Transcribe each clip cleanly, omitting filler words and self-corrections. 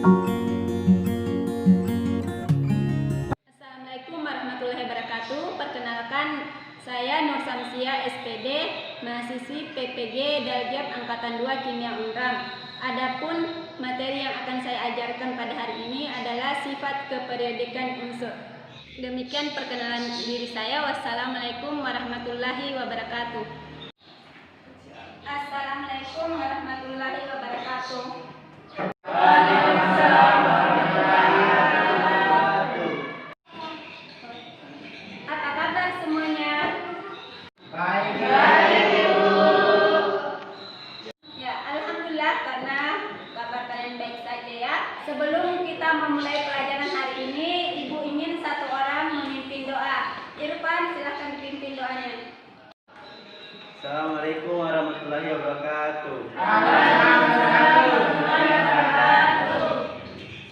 Assalamualaikum warahmatullahi wabarakatuh. Perkenalkan, saya Nur Samsia SPD, mahasiswi PPG Daljab Angkatan 2 Kimia Unram. Adapun materi yang akan saya ajarkan pada hari ini adalah sifat keperiodikan unsur. Demikian perkenalan diri saya. Wassalamualaikum warahmatullahi wabarakatuh. Assalamualaikum warahmatullahi wabarakatuh. Apa kabar semuanya? Baik. Ya, alhamdulillah karena kabar kalian baik saja ya. Sebelum kita memulai pelajaran hari ini, Ibu ingin satu orang memimpin doa. Irfan, silahkan dipimpin doanya. Assalamualaikum warahmatullahi wabarakatuh.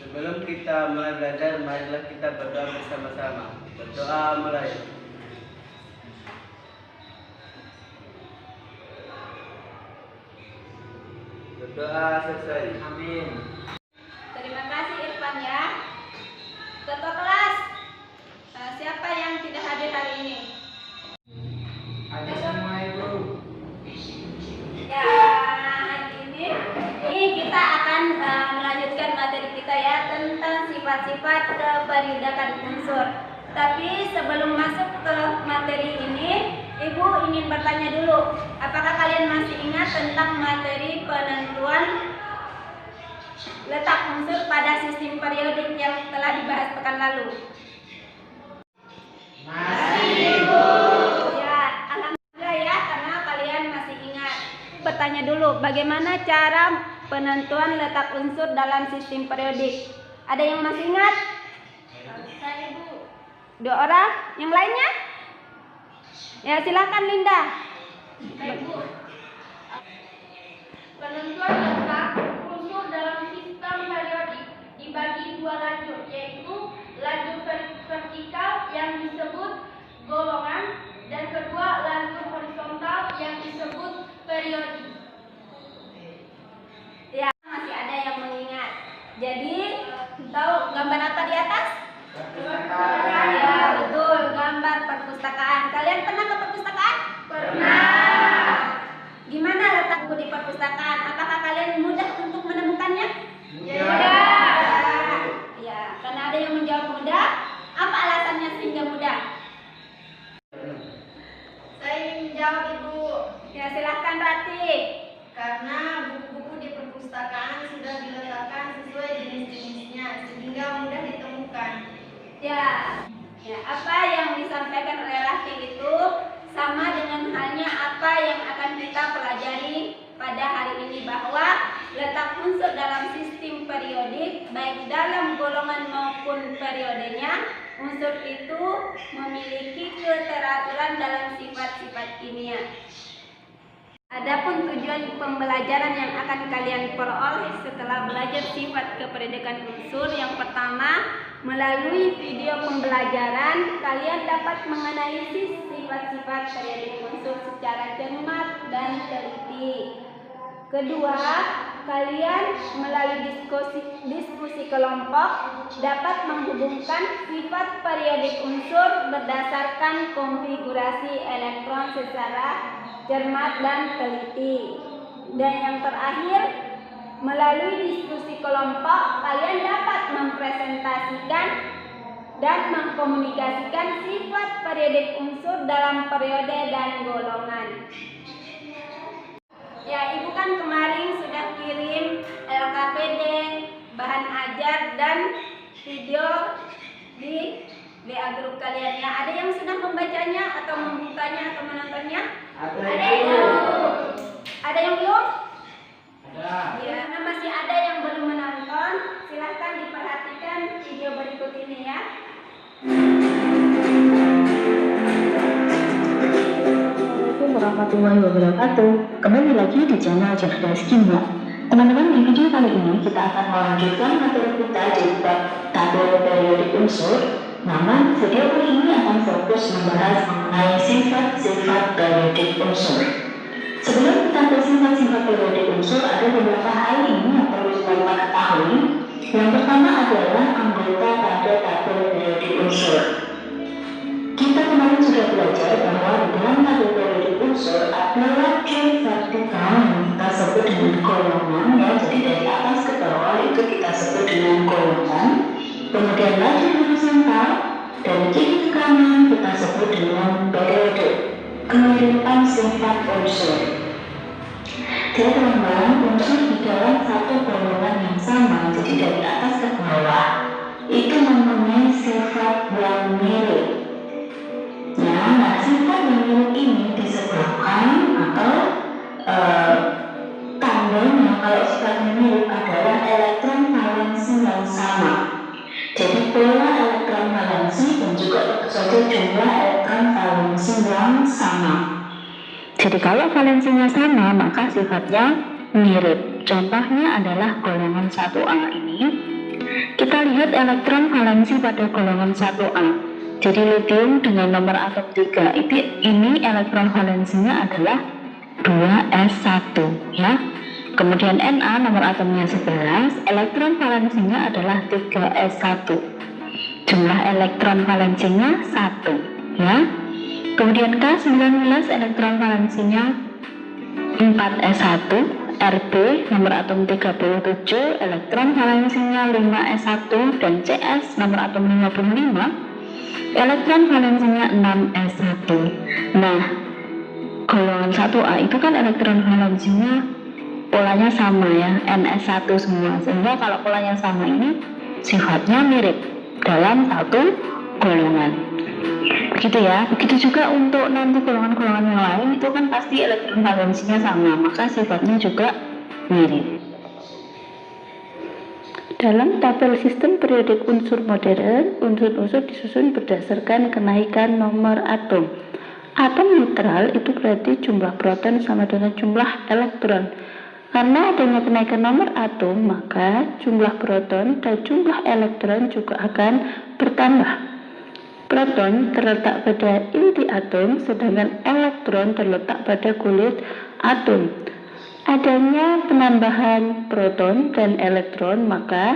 Sebelum kita mulai belajar, marilah kita berdoa bersama-sama. Berdoa mulai. Berdoa selesai. Amin. Terima kasih Irfan ya. Ketua kelas, siapa yang tidak hadir hari ini? Ada semua Ibu. Ya, hari ini kita akan melanjutkan materi kita ya tentang sifat-sifat keperiodikan unsur. Tapi sebelum masuk ke materi ini, Ibu ingin bertanya dulu, apakah kalian masih ingat tentang materi penentuan letak unsur pada sistem periodik yang telah dibahas pekan lalu? Masih Ibu. Ya, alhamdulillah ya karena kalian masih ingat. Bertanya dulu, bagaimana cara penentuan letak unsur dalam sistem periodik? Ada yang masih ingat? Saya Ibu. 2 orang? Yang lainnya? Ya, silakan Linda. Ibu. Penentuan letak unsur dalam sistem periodik dibagi 2 lajur, yaitu lajur vertikal yang disebut golongan dan kedua lajur horizontal yang disebut periode. Ya, masih ada yang mengingat. Jadi, tahu gambar apa di atas? Ya, betul, gambar perpustakaan. Kalian pernah ke perpustakaan? Pernah. Gimana letak buku di perpustakaan? Apakah kalian mudah untuk menemukannya? Mudah. Ya, karena ada yang menjawab mudah. Apa alasannya sehingga mudah? Saya ingin menjawab Ibu, Ya, silahkan Rati. karena buku-buku di perpustakaan sudah diletakkan sesuai jenis-jenisnya sehingga mudah ditemukan. Ya, apa yang disampaikan oleh Rati itu sama dengan halnya apa yang akan kita pelajari pada hari ini, bahwa letak unsur dalam sistem periodik baik dalam golongan maupun periodenya, unsur itu memiliki keteraturan dalam sifat-sifat kimia. Adapun tujuan pembelajaran yang akan kalian peroleh setelah belajar sifat keperiodikan unsur, yang pertama, melalui video pembelajaran kalian dapat menganalisis sifat-sifat periodik unsur secara cermat dan teliti. Kedua, kalian melalui diskusi kelompok dapat menghubungkan sifat periodik unsur berdasarkan konfigurasi elektron secara cermat dan teliti. Dan yang terakhir, melalui diskusi kelompok kalian dapat mempresentasikan dan mengkomunikasikan sifat periodik unsur dalam periode dan golongan. Ya, Ibu kan kemarin sudah kirim LKPD, bahan ajar dan video di WA grup kalian ya. Ada yang sudah membacanya atau membukanya atau menontonnya? Ada Ibu. Ada yang belum? Ada. Ya, nah masih ada yang belum menonton. Silahkan diperhatikan video berikut ini ya. Assalamualaikum warahmatullahi wabarakatuh. Kembali lagi di channel Cerdas Kimia. Teman-teman, di video kali ini kita akan melanjutkan materi kita di bab tabel periodik unsur. Namun, video kali ini akan fokus membahas mengenai sifat-sifat periodik unsur. Sebelum kita ke sifat-sifat periodik unsur, ada beberapa hal ini yang perlu kita ketahui. Yang pertama adalah anggota pada tabel periodik unsur. Kita kemarin sudah belajar bahwa di dalam tabel periodik unsur ada lajur vertikal yang kita sebut dengan golongan, ya. Jadi dari atas ke bawah itu kita sebut dengan golongan. Kemudian lajur horizontal dari kiri ke kanan kita sebut dengan periode. Kemiripan sifat unsur. Jadi teman-teman, unsur di dalam satu golongan yang sama, jadi dari atas ke bawah itu mempunyai sifat yang mirip. Ya, nah sifat yang mirip ini disebabkan atau tandanya kalau sifatnya mirip adalah elektron valensi yang sama. Jadi pola elektron valensi dan juga tentu saja jumlah elektron valensi yang sama. Jadi kalau valensinya sama maka sifatnya mirip. Contohnya adalah golongan 1A ini. Kita lihat elektron valensi pada golongan 1A. Jadi lithium dengan nomor atom 3 ini elektron valensinya adalah 2s1, ya. Kemudian Na nomor atomnya 11, elektron valensinya adalah 3s1. Jumlah elektron valensinya 1, ya. Kemudian K19 elektron valensinya 4s1, Rb nomor atom 37 elektron valensinya 5s1 dan Cs nomor atom 55 elektron valensinya 6s1. Nah, golongan 1A itu kan elektron valensinya polanya sama, ya, ns1 semua, sehingga kalau polanya sama ini sifatnya mirip dalam satu golongan. Begitu ya. Begitu juga untuk nanti golongan-golongan yang lain itu kan pasti elektron valensinya sama, maka sifatnya juga mirip. Dalam tabel sistem periodik unsur modern, unsur-unsur disusun berdasarkan kenaikan nomor atom. Atom netral itu berarti jumlah proton sama dengan jumlah elektron. Karena adanya kenaikan nomor atom, maka jumlah proton dan jumlah elektron juga akan bertambah. Proton terletak pada inti atom, sedangkan elektron terletak pada kulit atom. Adanya penambahan proton dan elektron, maka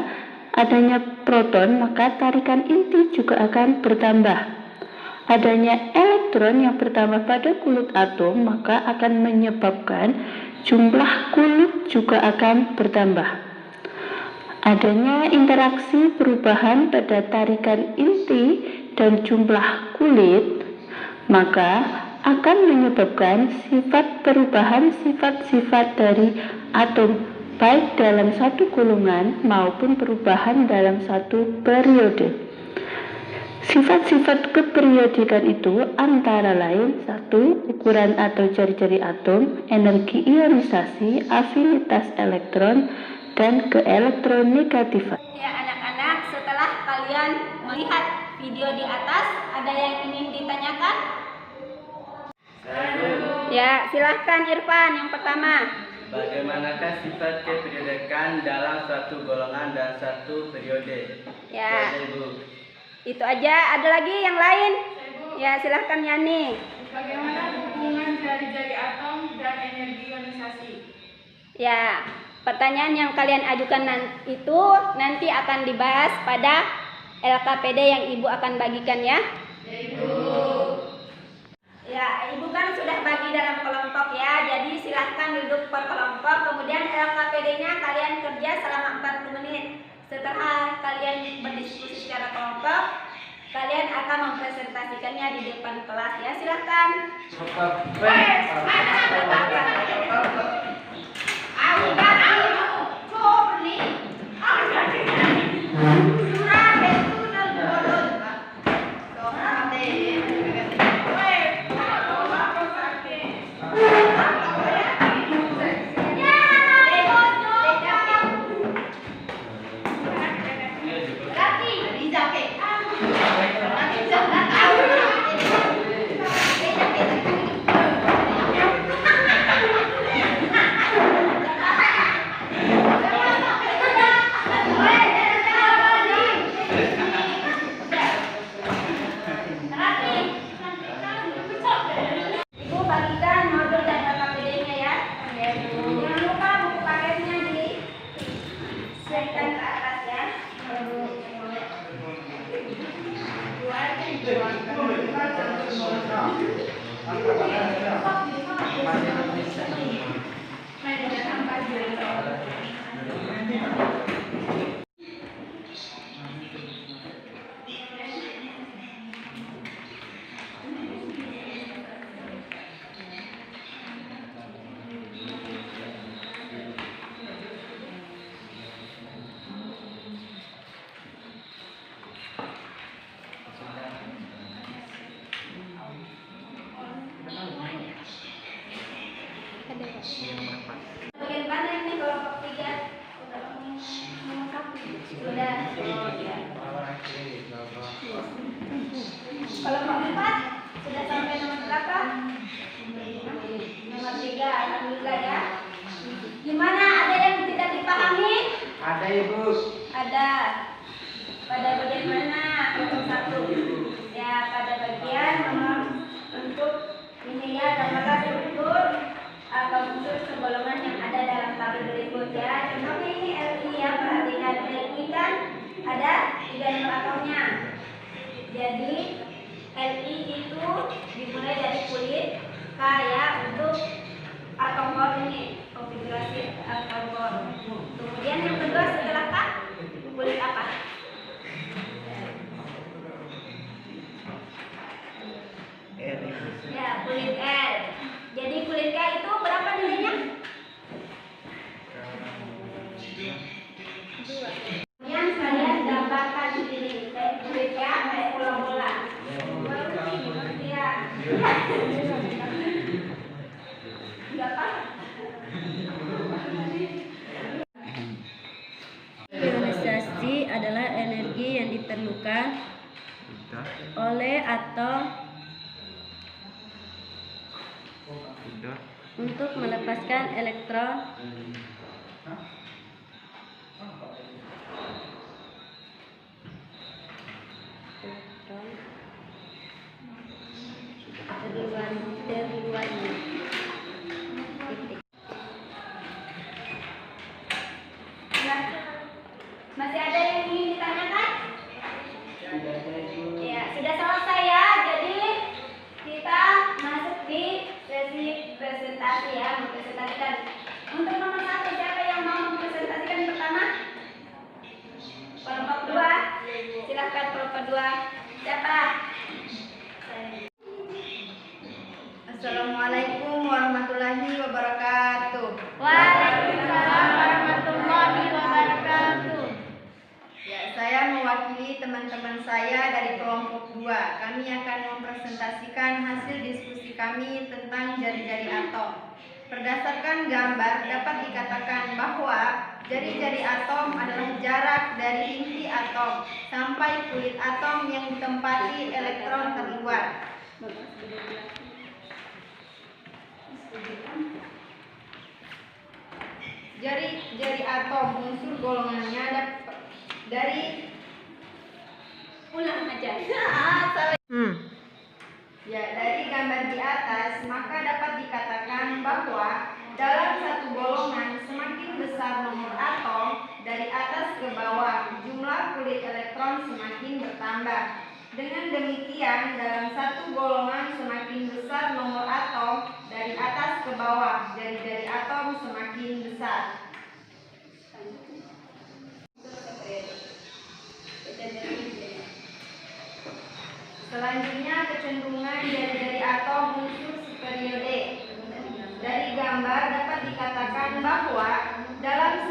tarikan inti juga akan bertambah. Adanya elektron yang bertambah pada kulit atom, maka akan menyebabkan jumlah kulit juga akan bertambah. Adanya interaksi perubahan pada tarikan inti dan jumlah kulit, maka akan menyebabkan sifat perubahan sifat-sifat dari atom, baik dalam satu golongan maupun perubahan dalam satu periode. Sifat-sifat keperiodikan itu antara lain: 1. Ukuran atau jari-jari atom, energi ionisasi, afinitas elektron, dan keelektronegatifan. Ya anak-anak, setelah kalian melihat video di atas, ada yang ingin ditanyakan? Ya, silahkan Irfan yang pertama. Bagaimanakah sifat keperiodikan dalam satu golongan dan satu periode? Ya, itu aja. Ada lagi yang lain? Ya, silahkan Yani. Bagaimana hubungan jari-jari atom dan energi ionisasi? Ya, pertanyaan yang kalian ajukan itu nanti akan dibahas pada LKPD yang Ibu akan bagikan, ya. Ya, Ibu kan sudah bagi dalam kelompok, ya. Jadi silahkan duduk per kelompok. Kemudian LKPD-nya kalian kerja selama 40 menit. Setelah kalian berdiskusi secara kelompok, kalian akan mempresentasikannya di depan kelas, ya. Silahkan. Bagian mana ini kelompok 3? Sudah. Oh, ya. Kelompok 4 sudah sampai nomor berapa? Nomor 3. Alhamdulillah ya. Gimana? Ada yang tidak dipahami? Ada Ibu. Ada. Pada bagian mana? Kelompok 1. Ya, pada bagian nomor untuk ini ya, gambarkan struktur atau unsur segolongan yang ada dalam tabel berikut ya. Contohnya ini LI ya, perhatikan LI kan ada 3 nomor atomnya. Jadi LI itu dimulai dari kulit K ya, untuk atom core ini, konfigurasi atom core. Kemudian yang kedua setelah K, kulit apa? Ya, kulit L. Jadi kulit K itu berapa nilainya? 2. Kemudian kalian gambarkan di sini. Kulit K kayak bola-bola. Ya. Enggak apa? Ionisasi adalah energi yang diperlukan oleh atom untuk melepaskan elektron terluarnya. Masih ada yang ingin ditanyakan? Ya, sudah selesai ya. Jadi kita masuk di sesi presentasi ya, mempresentasikan. Untuk nomor 1, siapa yang mau mempresentasikan pertama? Kelompok 2. Silahkan kelompok 2. Siapa? Assalamualaikum warahmatullahi wabarakatuh. Waalaikumsalam warahmatullahi wabarakatuh. Ya, saya mewakili teman-teman saya dari kelompok 2. Kami akan mempresentasikan hasil diskusi kami tentang jari-jari atom. Berdasarkan gambar dapat dikatakan bahwa jari-jari atom adalah jarak dari inti atom sampai kulit atom yang ditempati elektron terluar. Jari-jari atom unsur golongannya dari Ulang aja. Ya, dari gambar di atas, maka dapat dikatakan bahwa dalam satu golongan semakin besar nomor atom dari atas ke bawah, jumlah kulit elektron semakin bertambah. Dengan demikian, dalam satu golongan semakin besar nomor atom dari atas ke bawah, jari-jari atom semakin besar. Selanjutnya, kecenderungan jari-jari atom unsur seperiode. Dari gambar dapat dikatakan bahwa dalam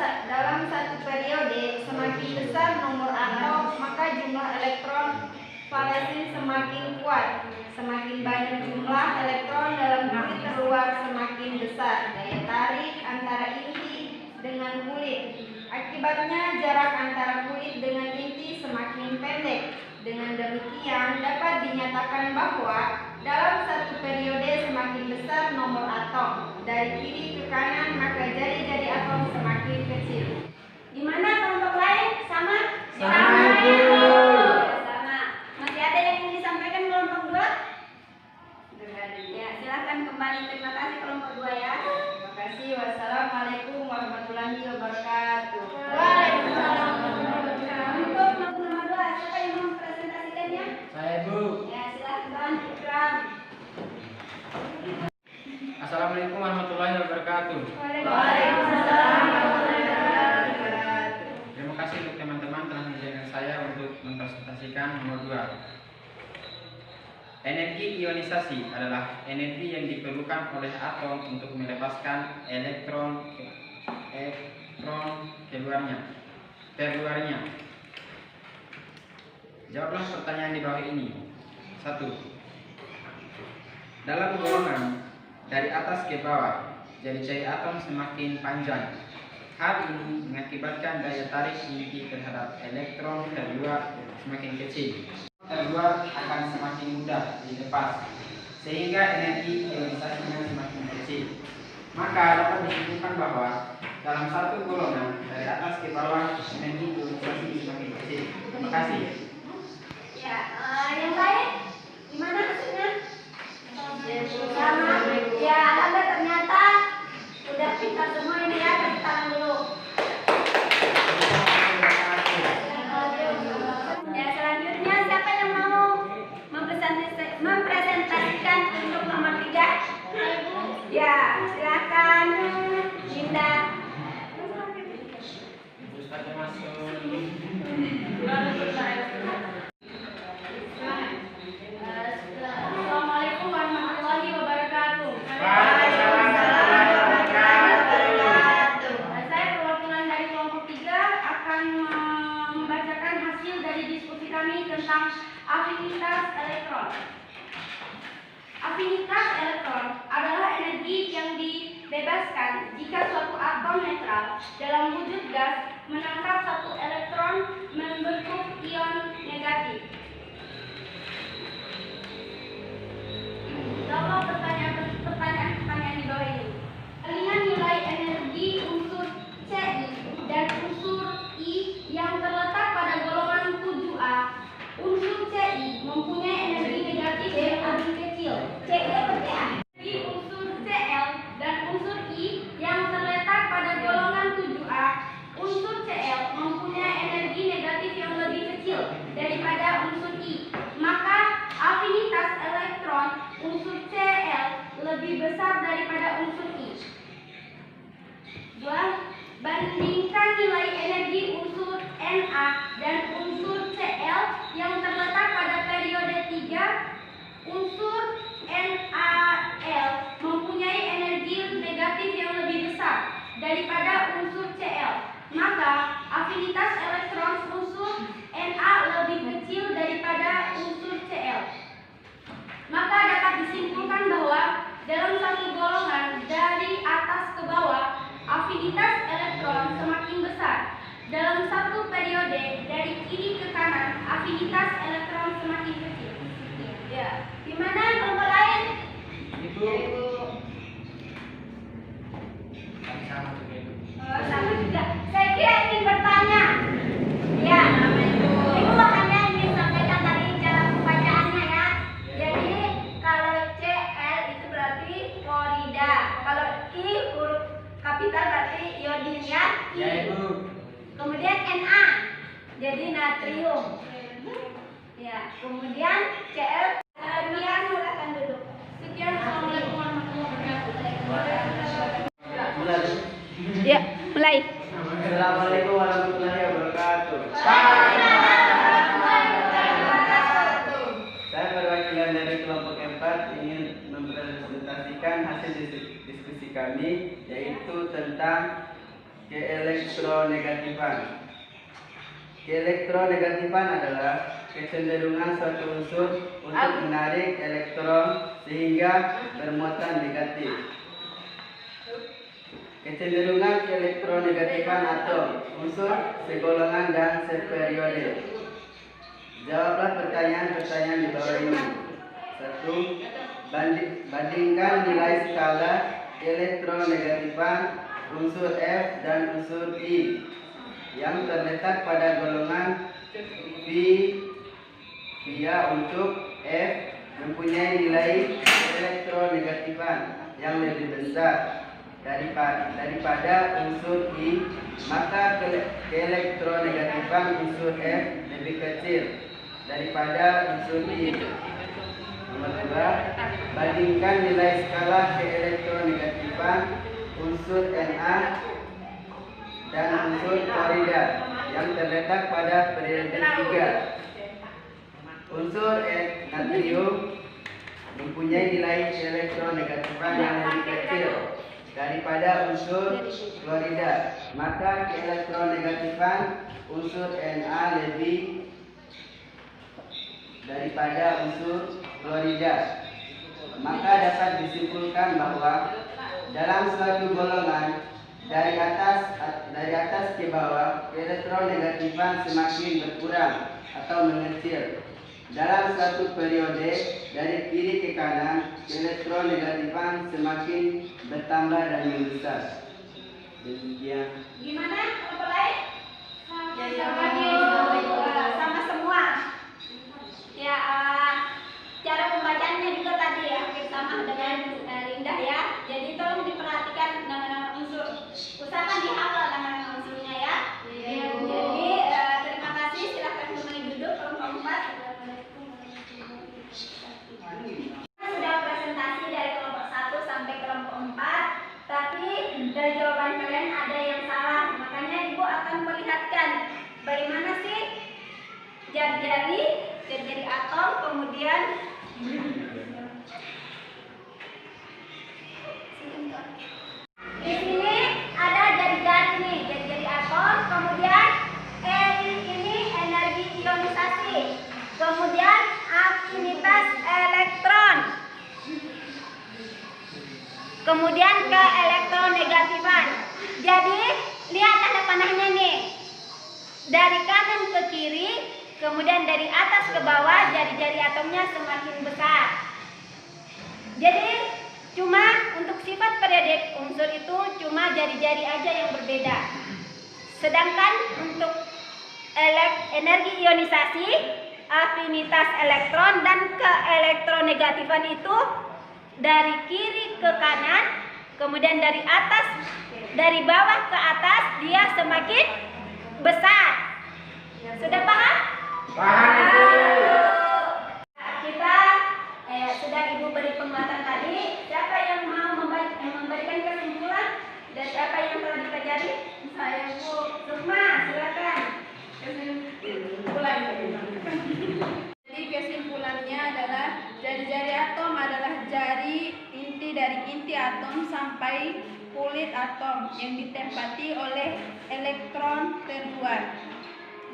satu periode semakin besar nomor atom, maka jumlah elektron valesi semakin kuat. Semakin banyak jumlah elektron dalam kulit terluar, semakin besar daya tarik antara inti dengan kulit. Akibatnya jarak antara kulit dengan inti semakin pendek. Dengan demikian dapat dinyatakan bahwa dalam satu periode semakin besar nomor atom dari kiri ke kanan, maka jari-jari atom semakin kecil. Gimana kelompok lain? Sama? Sama, Bu. Sama. Masih ada yang ingin disampaikan kelompok 2? Ya, silakan kembali. Terima kasih kelompok 2 ya. Terima kasih. Wassalamualaikum warahmatullahi wabarakatuh. Waalaikumsalam warahmatullahi wabarakatuh. Untuk nomor 2, siapa yang mau mempresentasikannya? Saya Bu. Ya, silakan Ikram. merepresentasikan nomor 2. Energi ionisasi adalah energi yang diperlukan oleh atom untuk melepaskan elektron keluarnya. Jawablah pertanyaan di bawah ini. 1. Dalam golongan dari atas ke bawah, jari-jari atom semakin panjang. Hal ini mengakibatkan daya tarik inti terhadap elektron terluar semakin kecil. Terluar akan semakin mudah dilepas, sehingga energi ionisasinya semakin kecil. Maka dapat disimpulkan bahwa dalam satu golongan dari atas ke bawah, energi ionisasi semakin kecil. Terima kasih. Ya, yang lain gimana maksudnya? Sama. Ya, Anda ternyata udah pintar semua ini ya, tepuk tangan dulu. Ya, selanjutnya siapa yang mau mempresentasikan untuk nomor 3? Ya, silakan Linda. Assalamualaikum warahmatullahi wabarakatuh. Saya perwakilan dari kelompok 3 akan membacakan hasil dari diskusi kami tentang afinitas elektron. Afinitas elektron adalah energi yang dibebaskan jika suatu atom netral dalam wujud gas menangkap satu elektron membentuk ion negatif. Jawab pertanyaan di bawah ini. Dengan nilai energi unsur Ci dan unsur I yang terletak pada golongan 7A, unsur Ci mempunyai energi negatif yang lebih kecil. Energi unsur Cl dan unsur I yang terletak pada golongan 7A, unsur Cl mempunyai energi negatif yang lebih kecil daripada unsur I. Maka afinitas elektron unsur Cl lebih besar daripada unsur I. 2. Bandingkan nilai energi unsur Na dan unsur Cl yang terletak pada periode 3. Unsur NaL mempunyai energi negatif yang lebih besar daripada unsur Cl. Maka afinitas elektron unsur Na lebih kecil daripada unsur Cl. Maka dapat disimpulkan bahwa dalam satu golongan dari atas ke bawah, afinitas elektron semakin besar. Dalam satu periode dari kiri ke kanan, afinitas elektron semakin kecil. Ya, gimana kelompok lain? Ibu. Sama juga. Saya kira ingin bertanya. Ya, Ibu makanya ingin sampaikan tadi cara pembacaannya ya. Jadi kalau Cl itu berarti klorida, kalau I huruf kapital berarti iodin ya. Ya, Ibu. Kemudian Na jadi natrium. Ya, kemudian Cl Rian silakan duduk. Sekian, assalamualaikum warahmatullahi wabarakatuh. Mulai. Ya, mulai. Assalamualaikum warahmatullahi wabarakatuh. Saya perwakilan dari kelompok 4 ingin mempresentasikan hasil diskusi kami, yaitu tentang keelektronegatifan. Keelektronegatifan adalah kecenderungan suatu unsur untuk menarik elektron sehingga bermuatan negatif. Kecenderungan keelektronegatifan atom, unsur, segolongan, dan seperiode. Jawablah pertanyaan-pertanyaan di bawah ini. 1. Bandingkan nilai skala keelektronegatifan unsur F dan unsur I yang terletak pada golongan via untuk F mempunyai nilai elektronegatifan yang lebih besar daripada unsur I, maka keelektronegatifan unsur F lebih kecil daripada unsur I. Nomor 2, bandingkan nilai skala keelektronegatifan unsur Na dan unsur klorida yang terletak pada periode 3. Unsur natrium mempunyai nilai elektronegatifan yang lebih kecil daripada unsur klorida, maka keelektronegatifan unsur Na lebih daripada unsur klorida. Maka dapat disimpulkan bahwa dalam suatu golongan dari atas ke bawah, keelektronegatifan semakin berkurang atau mengecil. Dalam suatu periode dari kiri ke kanan, keelektronegatifan semakin bertambah dan membesar. Demikian. Gimana kalau lain? Sama semua. Ya, cara pembacaannya juga tadi ya, sama dengan Linda ya. Jadi tolong diperhatikan nama-nama unsur. Usahakan dihafal nama-nama unsurnya ya. Jadi terima kasih. Silakan kembali duduk kelompok 4. Sudah presentasi dari kelompok 1 sampai kelompok 4, tapi dari jawaban kalian ada yang salah. Makanya Ibu akan perlihatkan bagaimana sih jari-jari atom, kemudian di sini ada jari-jari nih, jari-jari atom, kemudian ini energi ionisasi, kemudian afinitas elektron, kemudian ke elektronegatifan. Jadi lihat tanda panahnya nih, dari kanan ke kiri, kemudian dari atas ke bawah, jari-jari atomnya semakin besar. Jadi cuma untuk sifat periodik unsur itu cuma jari-jari aja yang berbeda. Sedangkan untuk energi ionisasi, afinitas elektron dan keelektronegatifan itu dari kiri ke kanan, kemudian dari bawah ke atas dia semakin besar. Sudah paham? Kita sudah Ibu beri penguatan tadi. Siapa yang mau memberikan kesimpulan dan siapa yang telah dipelajari? Saya Bu Sukma, silakan. Kesimpulan. Jadi kesimpulannya adalah jari-jari atom adalah jari inti dari inti atom sampai kulit atom yang ditempati oleh elektron terluar.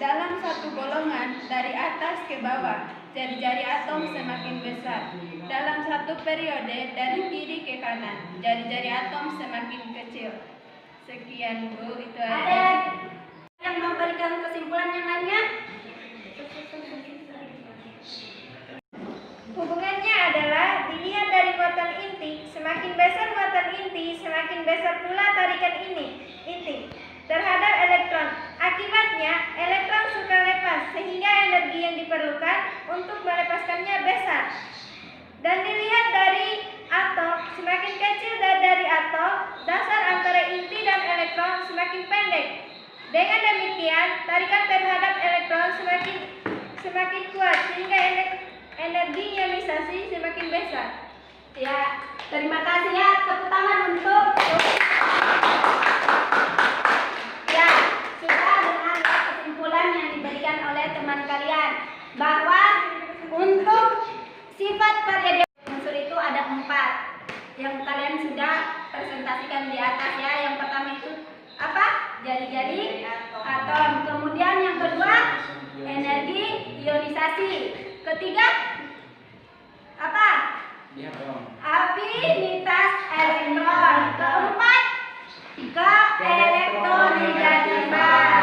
Dalam satu golongan dari atas ke bawah, jari-jari atom semakin besar. Dalam satu periode dari kiri ke kanan, jari-jari atom semakin kecil. Sekian Bu, itu Ada aja. yang memberikan kesimpulan yang lainnya? Hubungannya adalah dilihat dari muatan inti, semakin besar muatan inti, semakin besar pula tarikan inti terhadap elektron. Akibatnya, elektron suka lepas sehingga energi yang diperlukan untuk melepaskannya besar. Dan dilihat dari atom, semakin kecil dari atom, dasar antara inti dan elektron semakin pendek. Dengan demikian, tarikan terhadap elektron semakin kuat sehingga energi ionisasi semakin besar. Ya, terima kasih ya. Tepuk tangan untuk ya, sudah dengan kesimpulan yang diberikan oleh teman kalian bahwa untuk sifat periodik unsur itu ada 4 yang kalian sudah presentasikan di atas ya. Yang pertama itu apa? Jari-jari atom. Kemudian yang kedua energi ionisasi. Ketiga apa? Afinitas elektron. Keempat keelektronegatifan.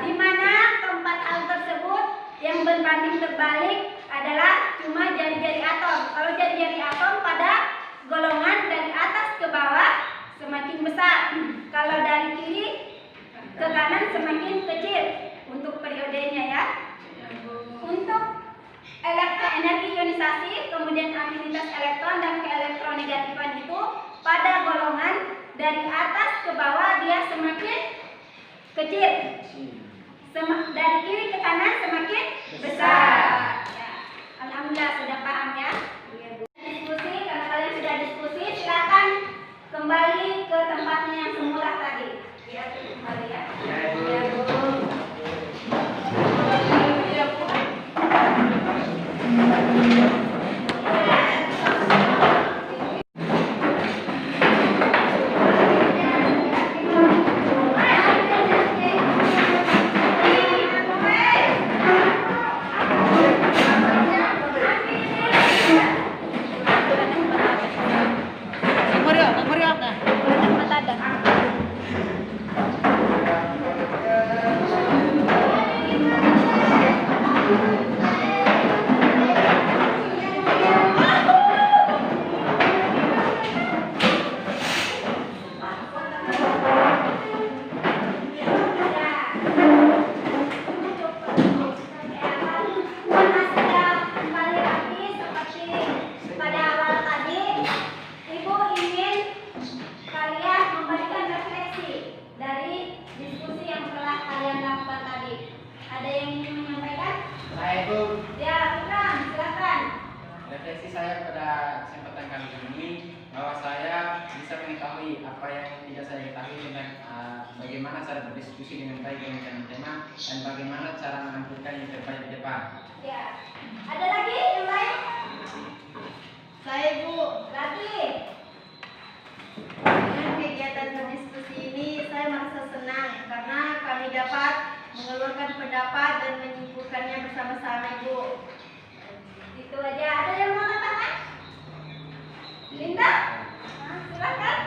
Di mana keempat hal tersebut yang berbanding terbalik adalah cuma jari-jari atom. Kalau jari-jari atom pada golongan dari atas ke bawah semakin besar. Kalau dari kiri ke kanan semakin kecil untuk periodenya ya. Untuk energi ionisasi, kemudian afinitas elektron dan keelektronegatifan itu pada golongan dari atas ke bawah dia semakin kecil. Dari kiri ke kanan semakin besar. Ya. Alhamdulillah sudah paham ya. Diskusi, karena kalian sudah diskusi, silakan kembali ke tempatnya yang semula tadi. Ya, kembali ya. Ya, Bu. refleksi saya pada kesempatan kali ini bahwa saya bisa mengetahui apa yang tidak saya ketahui tentang bagaimana cara berdiskusi dengan baik dengan tema-tema dan bagaimana cara menampilkan yang terbaik di depan. Ya. Ada lagi yang lain? Saya Bu. Lagi. Dengan kegiatan berdiskusi ini saya merasa senang karena kami dapat mengeluarkan pendapat dan menyimpulkannya bersama-sama Ibu. Itu aja. Ada yang mau katakan? Linda? Silakan.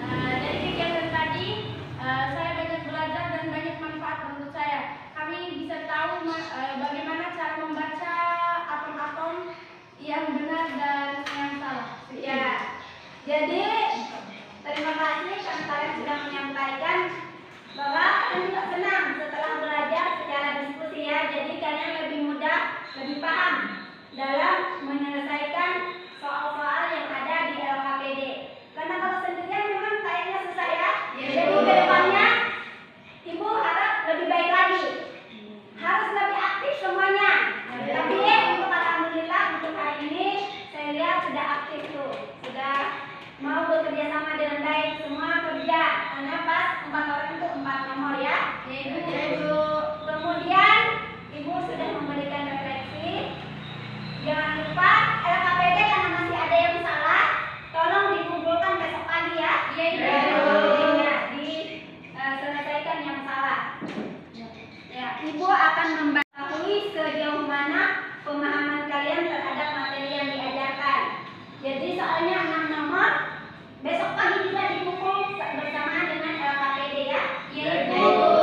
Dari kegiatan tadi, saya banyak belajar dan banyak manfaat menurut saya. Kami bisa tahu bagaimana cara membaca atom-atom yang benar dan yang salah. Ya. Jadi terima kasih karena kalian sudah menyampaikan bahwa kalian juga senang setelah belajar secara diskusi ya. Jadi kalian lebih mudah, lebih paham dalam menyelesaikan soal-soal yang ada di LKPD. Karena kalau sendirian memang kayaknya susah ya. Jadi ke depannya Ibu harap lebih baik lagi. Harus lebih aktif semuanya. Tapi untuk alhamdulillah untuk hari ini saya lihat sudah aktif tuh. Sudah mau bekerja sama dengan baik, semua kerja. Karena pas 4 orang itu 4 nomor ya. Ibu. Kemudian Ibu sudah memberikan refleksi. Jangan lupa LKPD karena masih ada yang salah, tolong dikumpulkan besok pagi ya. Iya Ibu. Diselesaikan yang salah. Ya, Ibu akan mengetahui sejauh mana pemahaman kalian terhadap materi yang diajarkan. Jadi soalnya 6 nomor, besok pagi juga dikumpul bersamaan dengan LKPD ya. Iya Ibu.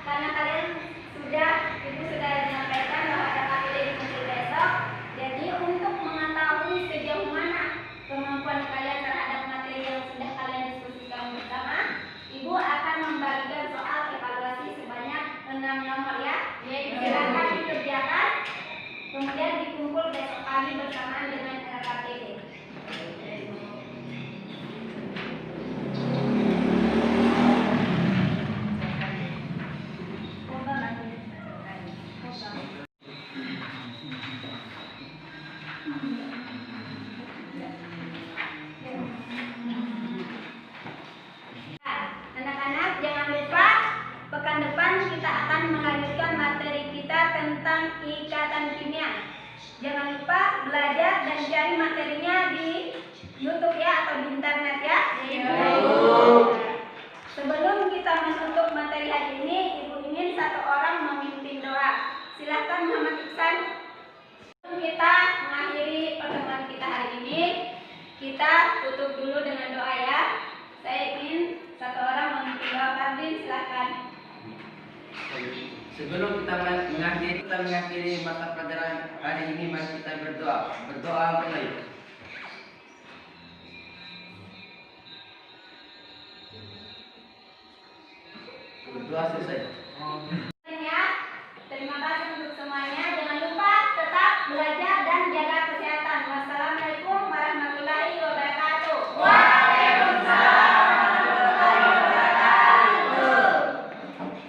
Karena kalian Ibu sudah menyampaikan bahwa LKPD dikumpul besok. Jadi untuk mengetahui sejauh mana kemampuan kalian terhadap materi yang sudah kalian diskusikan bersama, Ibu akan membagikan soal evaluasi sebanyak 6 nomor ya. Silakan dikerjakan. Kemudian dikumpul besok pagi bersamaan dengan LKPD. Anak-anak jangan lupa pekan depan kita akan melanjutkan materi kita tentang ikatan kimia. Jangan lupa belajar dan cari materinya di YouTube ya atau di internet ya. Sebelum kita menutup materi hari ini, Ibu ingin satu orang memimpin doa. Silakan Muhammad Iksan. Sebelum kita mengakhiri pertemuan kita hari ini, kita tutup dulu dengan doa ya. Saya ingin satu orang memimpin doa. Fadlin, silakan. Sebelum kita mengakhiri mata pelajaran hari ini, mari kita berdoa. Berdoa mulai. Berdoa selesai.